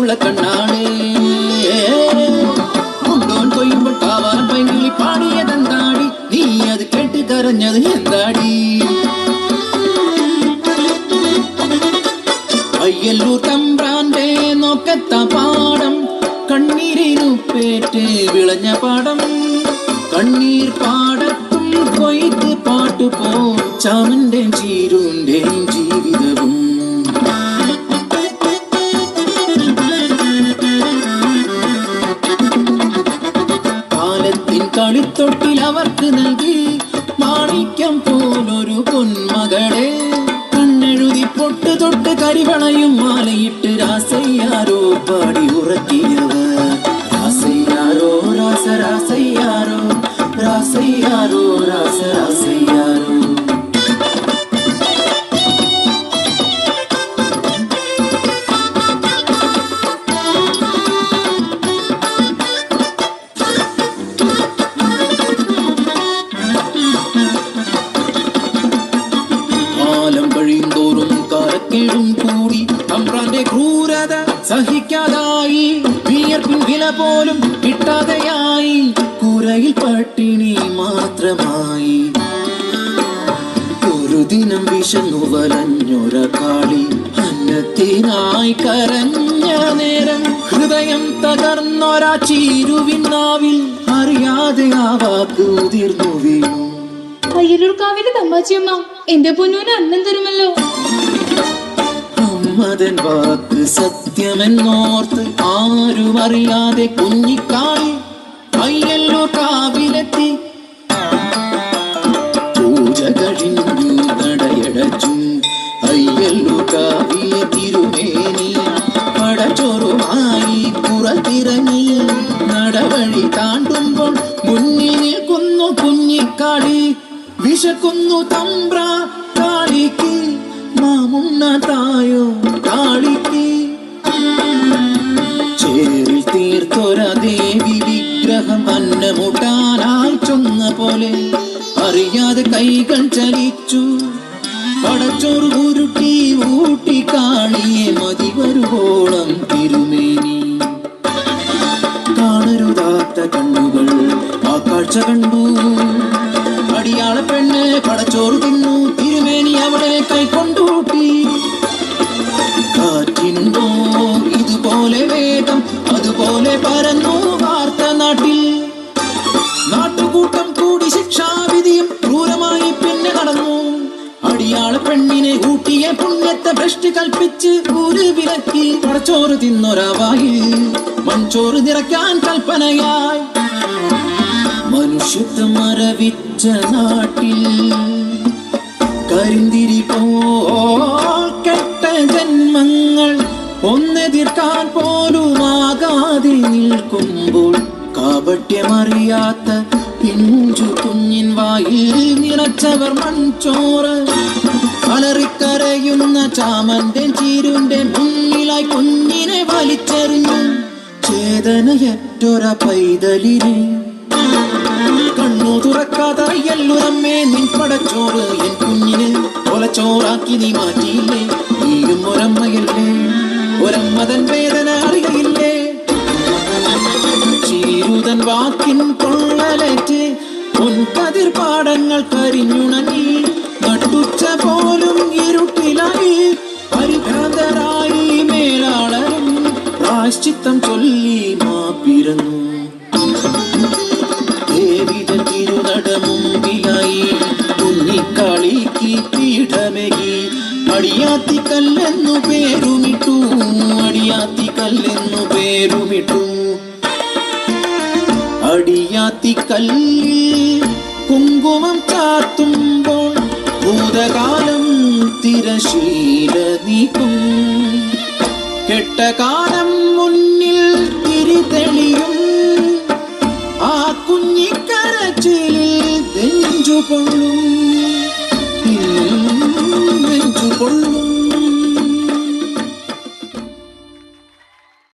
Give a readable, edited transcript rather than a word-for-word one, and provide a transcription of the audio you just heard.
കണ്ണുള്ള കണ്ണാളേ മുണ്ടോൻ കൊയ്യുമ്പോൾ കാവാൻ പൈങ്കിളി പാടിയതെന്താടി നീ അത് കേട്ട് കരഞ്ഞത് എന്താടി അയ്യല്ലൂർ തമ്പ്രാന്റെ നോക്കത്ത പാടം കണ്ണീരിനു പേറ്റ് വിളഞ്ഞ പാടം കണ്ണീർ പാടത്തും കൊയ്ത്ത് പാട്ടുപോ ചാമന്റെ ചീരുന്റെ ജീവിതവും കാലത്തിൻ കളിത്തൊട്ടിൽ അവർക്ക് നൽകി മാണിക്യം പോലൊരു പൊന്മകളെ കണ്ണെഴുതി പൊട്ട് തൊട്ട് കരിവളയും മാലയിട്ട് രാസയ്യാരോ പാടി ഉറക്കിയവർ രാസയ്യാരോ രാസരാസയ്യാരോ രാസയ്യാരോ രാസരാസയ്യാരോ കൂടി തമ്പ്രാന്റെ ക്രൂരത സഹിക്കാതായി വിയർപ്പിൻ വില പോലും കിട്ടാതെയായി കൂരയിൽ പട്ടിണി മാത്രമായി ഒരു ദിനം വിശന്നു വലഞ്ഞൊര കാളി അന്നത്തിനായി കരഞ്ഞ നേരം ഹൃദയം തകർന്നൊരാ ചീരുവിനാവിൽ അറിയാതെ ആ വാക്ക് ഉതിർന്നു വീണു. അയ്യലൂർക്കാവിലെ തമ്പാച്ചിയമ്മ എന്റെ പൊന്നൂന് അന്നം തരുമല്ലോ. മതൻ വാക്ക് സത്യമെന്നോർത്ത് ആരും അറിയാതെ കുഞ്ഞിക്കാളി അയ്യല്ലൂർ കാവിലെത്തി. പൂജ കഴിഞ്ഞു നടയടച്ചു അയ്യല്ലൂർ കാവിലെ തിരുമേനി പടച്ചോറുമായി പുറത്തിറങ്ങി. നടവഴി താണ്ടുമ്പോൾ മുന്നിൽ നിൽക്കുന്നു കുഞ്ഞിക്കാളി. വിശക്കുന്നു തമ്പ്ര കാളിക്ക് മാമുണ്ണ തായോ കാളിക്ക്. ചേരിൽ തീർത്തൊര ദേവി വിഗ്രഹം അന്നമുട്ടാനായി ചൊന്ന പോലെ അറിയാതെ കൈകൾ ചലിച്ചു. പടച്ചോറ് ഉരുട്ടി ഊട്ടി കാളിയെ മതി വരുവോളം തിരുമേനി. കാണരുതാത്ത കണ്ണുകൾ ആ കാഴ്ച കണ്ടു. അടിയാള പെണ്ണ് പടച്ചോറ് തിന്നു. തിരുമേനി അവിടെ കൈക്കൊണ്ടൂട്ടി. കാറ്റിനുണ്ടോ ഇതുപോലെ വേഗം അതുപോലെ പരന്നു വാർത്ത നാട്ടിൽ. നാട്ടുകൂട്ടം കൂടി ശിക്ഷാവിധിയും ക്രൂരമായി പിന്നെ നടന്നു. അടിയാള പെണ്ണിനെ ഊട്ടിയ പുണ്യത്തെ ഭ്രഷ്ട് കൽപ്പിച്ച് ഒരു വിലക്കി. പടച്ചോറ് തിന്നൊരാവായി മൺചോറ് നിറയ്ക്കാൻ കൽപ്പനയായി. മനുഷ്യത്വം മരവിച്ച നാട്ടിൽ കരിന്തിരി പോൽ കെട്ട ജന്മങ്ങൾ ഒന്നെതിർക്കാൻ പോലുമാകാതെ നിൽക്കുമ്പോൾ കാപട്യമറിയാത്ത പിഞ്ചു കുഞ്ഞിൻ വായിൽ നിറച്ചവർ മൺചോറ്. അലറിക്കരയുന്ന ചാമന്റെ ചീരുന്റെ മുന്നിലായി കുഞ്ഞിനെ വലിച്ചെറിഞ്ഞു. ചേതനയറ്റൊര പൈതലിനെ കണ്ണു തുറക്കാതെ അയ്യല്ലൂരമ്മേ നിൻ പടച്ചോറ് എൻ കുഞ്ഞിനെ കൊലച്ചോറാക്കി നീ മാറ്റിയില്ലേ. നീയും ഒരമ്മയല്ലേ, ഒരമ്മതൻ വേദന അറിയില്ലേ. ചീരുതൻ വാക്കിൻ കൊള്ളലേറ്റ് പൊൻകതിർ പാടങ്ങൾ കരിഞ്ഞുണങ്ങി. നട്ടുച്ച പോലും ഇരുട്ടിലായി പരിഭ്രാന്തരായി മേലാളരും പ്രായശ്ചിത്തം ചൊല്ലി മാപ്പിരന്നു. ദേവിതൻ തിരുനടമുമ്പിലായി കുഞ്ഞിക്കാളിക്ക് പീഠമേകി. അടിയാത്തിക്കല്ലെന്നു പേരുമിട്ടു, അടിയാത്തിക്കല്ലെന്നു പേരുമിട്ടു. അടിയാത്തിക്കല്ലിൽ കുങ്കുമം ചാർത്തുമ്പോൾ ഭൂതകാലം തിരശീല നീക്കും. കെട്ടകാലം മുന്നിൽ തിരിതെളിയും